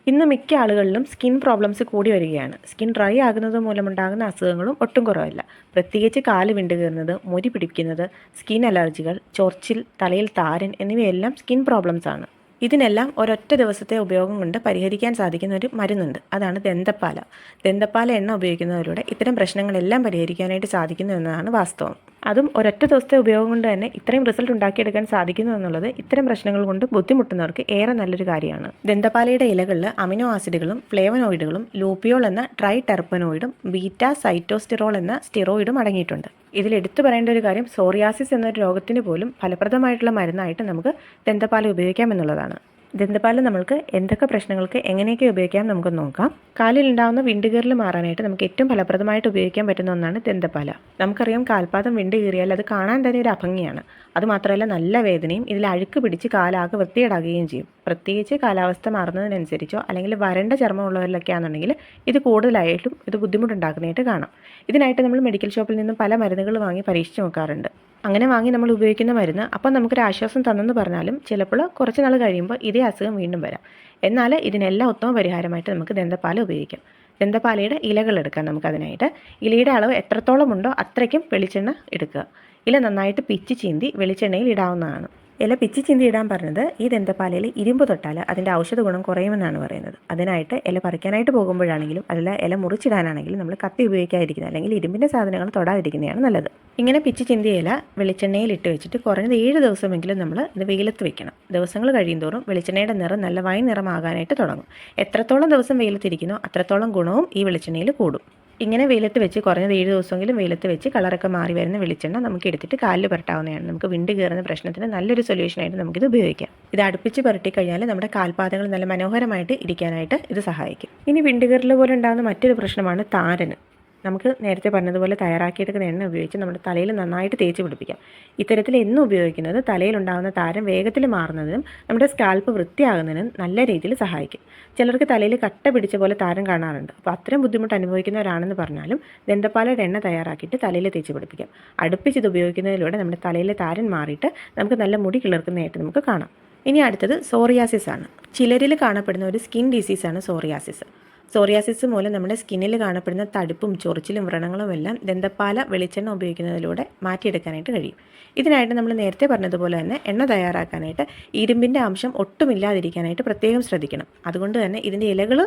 ഇന്ന് മിക്ക ആളുകളിലും skin problems കൂടി വരികയാണ്. സ്കിൻ ഡ്രൈ ആകുന്നത് മൂലമുണ്ടാകുന്ന അസുഖങ്ങളും ഒട്ടും കുറവല്ല. പ്രത്യേകിച്ച് കാല് വിണ്ടുകീറുന്നത്, മുടി പിടിക്കുന്നത്, സ്കിൻ അലർജികൾ, ചൊറിച്ചിൽ, തലയിൽ താരൻ എന്നിവയെല്ലാം സ്കിൻ പ്രോബ്ലംസ് ആണ്. ഇതിനെല്ലാം ഒരൊറ്റ ദിവസത്തെ ഉപയോഗം കൊണ്ട് പരിഹരിക്കാൻ സാധിക്കുന്ന ഒരു മരുന്നുണ്ട്. അതാണ് ദന്തപ്പാല. ദന്തപ്പാല എണ്ണ ഉപയോഗിക്കുന്നതിലൂടെ ഇത്തരം പ്രശ്നങ്ങളെല്ലാം പരിഹരിക്കാനായിട്ട് സാധിക്കുന്നു എന്നതാണ് വാസ്തവം. അതും ഒരൊറ്റ ദിവസത്തെ ഉപയോഗം കൊണ്ട് തന്നെ ഇത്രയും റിസൾട്ട് ഉണ്ടാക്കിയെടുക്കാൻ സാധിക്കുന്നു എന്നുള്ളത് ഇത്തരം പ്രശ്നങ്ങൾ കൊണ്ട് ബുദ്ധിമുട്ടുന്നവർക്ക് ഏറെ നല്ലൊരു കാര്യമാണ്. ദന്തപ്പാലയുടെ ഇലകളിൽ അമിനോ ആസിഡുകളും ഫ്ലേവനോയിഡുകളും ലൂപ്പിയോൾ എന്ന ട്രൈ ടെർപ്പനോയിഡും ബീറ്റ സൈറ്റോസ്റ്റിറോൾ എന്ന സ്റ്റിറോയിഡും അടങ്ങിയിട്ടുണ്ട്. ഇതിൽ എടുത്തു പറയേണ്ട ഒരു കാര്യം, സോറിയാസിസ് എന്നൊരു രോഗത്തിന് പോലും ഫലപ്രദമായിട്ടുള്ള മരുന്നായിട്ട് നമുക്ക് ദന്തപ്പാല ഉപയോഗിക്കാം എന്നുള്ളതാണ്. ദന്തപ്പാല നമ്മൾക്ക് എന്തൊക്കെ പ്രശ്നങ്ങൾക്ക് എങ്ങനെയൊക്കെ ഉപയോഗിക്കാം നമുക്ക് നോക്കാം. കാലിൽ ഉണ്ടാകുന്ന വിണ്ടുകീറൽ മാറാനായിട്ട് നമുക്ക് ഏറ്റവും ഫലപ്രദമായിട്ട് ഉപയോഗിക്കാൻ പറ്റുന്ന ഒന്നാണ് ദന്തപ്പാല. നമുക്കറിയാം, കാൽപാദം വിണ്ടുകീറിയാൽ അത് കാണാൻ തന്നെ ഒരു അഭംഗിയാണ്. അതുമാത്രമല്ല നല്ല വേദനയും, ഇതിൽ അഴുക്ക് പിടിച്ച് കാലാകെ വൃത്തികേടാകുകയും ചെയ്യും. പ്രത്യേകിച്ച് കാലാവസ്ഥ മാറുന്നതിനനുസരിച്ചോ അല്ലെങ്കിൽ വരണ്ട ചർമ്മമുള്ളവരിലൊക്കെ ആണെന്നുണ്ടെങ്കിൽ ഇത് കൂടുതലായിട്ടും ബുദ്ധിമുട്ടുണ്ടാക്കുന്നതായിട്ട് കാണാം. ഇതിനായിട്ട് നമ്മൾ മെഡിക്കൽ ഷോപ്പിൽ നിന്നും പല മരുന്നുകൾ വാങ്ങി പരീക്ഷിച്ച് നോക്കാറുണ്ട്. അങ്ങനെ വാങ്ങി നമ്മൾ ഉപയോഗിക്കുന്ന മരുന്ന് അപ്പം നമുക്കൊരു ആശ്വാസം തന്നെന്ന് പറഞ്ഞാലും ചിലപ്പോൾ കുറച്ച് നാൾ കഴിയുമ്പോൾ ഇതേ അസുഖം വീണ്ടും വരാം. എന്നാൽ ഇതിനെല്ലാം ഉത്തമ പരിഹാരമായിട്ട് നമുക്ക് ദന്തപ്പാല ഉപയോഗിക്കാം. ദന്തപ്പാലയുടെ ഇലകൾ എടുക്കാം. നമുക്കതിനായിട്ട് ഇലയുടെ അളവ് എത്രത്തോളം ഉണ്ടോ അത്രയ്ക്കും വെളിച്ചെണ്ണ എടുക്കുക. ഇല നന്നായിട്ട് പിച്ചി ചീന്തി വെളിച്ചെണ്ണയിൽ ഇടാവുന്നതാണ്. ഇല പിച്ചി ചിന്തി ഇടാൻ പറഞ്ഞത്, ഈ ദന്തപ്പാലയിൽ ഇരുമ്പ് തൊട്ടാൽ അതിൻ്റെ ഔഷധ ഗുണം കുറയുമെന്നാണ് പറയുന്നത്. അതിനായിട്ട് ഇല പറിക്കാനായിട്ട് പോകുമ്പോഴാണെങ്കിലും അല്ല ഇല മുറിച്ചിടാനാണെങ്കിലും നമ്മൾ കത്തി ഉപയോഗിക്കാതിരിക്കുന്നത് അല്ലെങ്കിൽ ഇരുമ്പിൻ്റെ സാധനങ്ങൾ തൊടാതിരിക്കുന്നതാണ് നല്ലത്. ഇങ്ങനെ പിച്ചി ചിന്തിയ ഇല വെളിച്ചെണ്ണയിൽ ഇട്ട് വെച്ചിട്ട് കുറഞ്ഞത് 7 ദിവസമെങ്കിലും നമ്മൾ ഇത് വെയിലത്ത് വെക്കണം. ദിവസങ്ങൾ കഴിയുന്തോറും വെളിച്ചെണ്ണയുടെ നിറം നല്ല വൈൻ നിറമാകാനായിട്ട് തുടങ്ങും. എത്രത്തോളം ദിവസം വെയിലത്തിരിക്കുന്നോ അത്രത്തോളം ഗുണവും ഈ വെളിച്ചെണ്ണയിൽ കൂടും. ഇങ്ങനെ വെയിലത്ത് വെച്ച് കുറഞ്ഞത് 7 ദിവസമെങ്കിലും വെയിലത്ത് വെച്ച് കളറൊക്കെ മാറി വരുന്ന വെളിച്ചെണ്ണ നമുക്ക് എടുത്തിട്ട് കാലിൽ പുരട്ടാവുന്നതാണ്. നമുക്ക് വിണ്ട് കയറുന്ന പ്രശ്നത്തിന് നല്ലൊരു സൊല്യൂഷനായിട്ട് നമുക്കിത് ഉപയോഗിക്കാം. ഇത് അടുപ്പിച്ച് പുരട്ടി കഴിഞ്ഞാൽ നമ്മുടെ കാൽപാദങ്ങൾ നല്ല മനോഹരമായിട്ട് ഇരിക്കാനായിട്ട് ഇത് സഹായിക്കും. ഇനി വിണ്ട് കയറൽ പോലെ ഉണ്ടാകുന്ന മറ്റൊരു പ്രശ്നമാണ് താരന്. നമുക്ക് നേരത്തെ പറഞ്ഞതുപോലെ തയ്യാറാക്കിയെടുക്കുന്ന എണ്ണ ഉപയോഗിച്ച് നമ്മുടെ തലയിൽ നന്നായിട്ട് തേച്ച് പിടിപ്പിക്കാം. ഇത്തരത്തിൽ എന്നും ഉപയോഗിക്കുന്നത് തലയിലുണ്ടാകുന്ന താരം വേഗത്തിൽ മാറുന്നതിനും നമ്മുടെ സ്കാൽപ്പ് വൃത്തിയാകുന്നതിനും നല്ല രീതിയിൽ സഹായിക്കും. ചിലർക്ക് തലയിൽ കട്ട പിടിച്ച പോലെ താരം കാണാറുണ്ട്. അപ്പോൾ അത്തരം ബുദ്ധിമുട്ട് അനുഭവിക്കുന്നവരാണെന്ന് പറഞ്ഞാലും ദന്തപ്പാലയുടെ എണ്ണ തയ്യാറാക്കിയിട്ട് തലയിൽ തേച്ച് പിടിപ്പിക്കാം. അടുപ്പിച്ചിത് ഉപയോഗിക്കുന്നതിലൂടെ നമ്മുടെ തലയിലെ താരൻ മാറിയിട്ട് നമുക്ക് നല്ല മുടി കിളിർക്കുന്നതായിട്ട് നമുക്ക് കാണാം. ഇനി അടുത്തത് സോറിയാസിസ് ആണ്. ചിലരിൽ കാണപ്പെടുന്ന ഒരു സ്കിൻ ഡിസീസാണ് സോറിയാസിസ്. സോറിയാസിസ് മൂലം നമ്മുടെ സ്കിന്നിൽ കാണപ്പെടുന്ന തടിപ്പും ചൊറിച്ചിലും വ്രണങ്ങളും എല്ലാം ദന്തപ്പാല വെളിച്ചെണ്ണ ഉപയോഗിക്കുന്നതിലൂടെ മാറ്റിയെടുക്കാനായിട്ട് കഴിയും. ഇതിനായിട്ട് നമ്മൾ നേരത്തെ പറഞ്ഞതുപോലെ തന്നെ എണ്ണ തയ്യാറാക്കാനായിട്ട് ഇരുമ്പിൻ്റെ അംശം ഒട്ടുമില്ലാതിരിക്കാനായിട്ട് പ്രത്യേകം ശ്രദ്ധിക്കണം. അതുകൊണ്ട് തന്നെ ഇതിൻ്റെ ഇലകൾ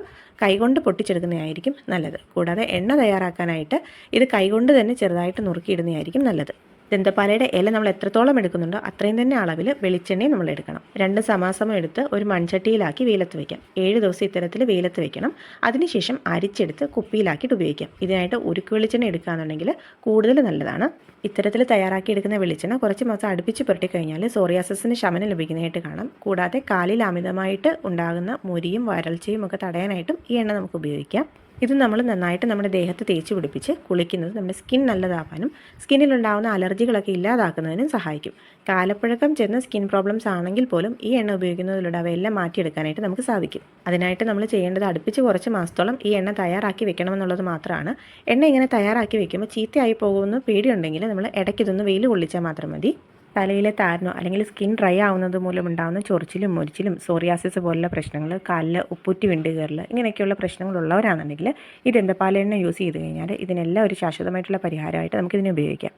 കൈകൊണ്ട് പൊട്ടിച്ചെടുക്കുന്നതായിരിക്കും നല്ലത്. കൂടാതെ എണ്ണ തയ്യാറാക്കാനായിട്ട് ഇത് കൈകൊണ്ട് തന്നെ ചെറുതായിട്ട് നുറുക്കിയിടുന്നതായിരിക്കും നല്ലത്. ദന്തപ്പാലയുടെ ഇല നമ്മൾ എത്രത്തോളം എടുക്കുന്നുണ്ടോ അത്രയും തന്നെ അളവിൽ വെളിച്ചെണ്ണയും നമ്മൾ എടുക്കണം. 2 സമാസമം എടുത്ത് ഒരു മൺചട്ടിയിലാക്കി വെയിലത്ത് വയ്ക്കാം. 7 ദിവസം ഇത്തരത്തിൽ വെയിലത്ത് വയ്ക്കണം. അതിനുശേഷം അരിച്ചെടുത്ത് കുപ്പിയിലാക്കിയിട്ട് ഉപയോഗിക്കാം. ഇതിനായിട്ട് ഉരുക്ക് വെളിച്ചെണ്ണ എടുക്കുകയാണെന്നുണ്ടെങ്കിൽ കൂടുതൽ നല്ലതാണ്. ഇത്തരത്തിൽ തയ്യാറാക്കിയെടുക്കുന്ന വെളിച്ചെണ്ണ കുറച്ച് മാസം അടുപ്പിച്ച് പുരട്ടി കഴിഞ്ഞാൽ സോറിയാസിസിന് ശമനം ലഭിക്കുന്നതായിട്ട് കാണാം. കൂടാതെ കാലിൽ അമിതമായിട്ട് ഉണ്ടാകുന്ന മുരിയും വരൾച്ചയും ഒക്കെ തടയാനായിട്ടും ഈ എണ്ണ നമുക്ക് ഉപയോഗിക്കാം. ഇത് നമ്മൾ നന്നായിട്ട് നമ്മുടെ ദേഹത്ത് തേച്ച് പിടിപ്പിച്ച് കുളിക്കുന്നത് നമ്മുടെ സ്കിൻ നല്ലതാക്കാനും സ്കിന്നിലുണ്ടാകുന്ന അലർജികളൊക്കെ ഇല്ലാതാക്കുന്നതിനും സഹായിക്കും. കാലപ്പഴക്കം ചെന്ന സ്കിൻ പ്രോബ്ലംസ് ആണെങ്കിൽ പോലും ഈ എണ്ണ ഉപയോഗിക്കുന്നതിലൂടെ അവയെല്ലാം മാറ്റിയെടുക്കാനായിട്ട് നമുക്ക് സാധിക്കും. അതിനായിട്ട് നമ്മൾ ചെയ്യേണ്ടത് അടുപ്പിച്ച് കുറച്ച് മാസത്തോളം ഈ എണ്ണ തയ്യാറാക്കി വെക്കണമെന്നുള്ളത് മാത്രമാണ്. എണ്ണ ഇങ്ങനെ തയ്യാറാക്കി വെക്കുമ്പോൾ ചീത്തയായി പോകുമെന്ന് പേടിയുണ്ടെങ്കിൽ നമ്മൾ ഇടയ്ക്കിതൊന്ന് വെയിൽ കൊള്ളിച്ചാൽ മാത്രം മതി. തലയിലെ താരനോ അല്ലെങ്കിൽ സ്കിൻ ഡ്രൈ ആവുന്നത് മൂലമുണ്ടാകുന്ന ചൊറിച്ചിലും മുരിച്ചിലും സോറിയാസിസ് പോലുള്ള പ്രശ്നങ്ങൾ, കാലിൽ ഉപ്പൂറ്റി വിണ്ടുകയറൽ ഇങ്ങനെയൊക്കെയുള്ള പ്രശ്നങ്ങളുള്ളവരാണെന്നുണ്ടെങ്കിൽ ഈ ദന്തപ്പാല എണ്ണ യൂസ് ചെയ്ത് കഴിഞ്ഞാൽ ഇതിനെല്ലാം ഒരു ശാശ്വതമായിട്ടുള്ള പരിഹാരമായിട്ട് നമുക്കിതിനെ ഉപയോഗിക്കാം.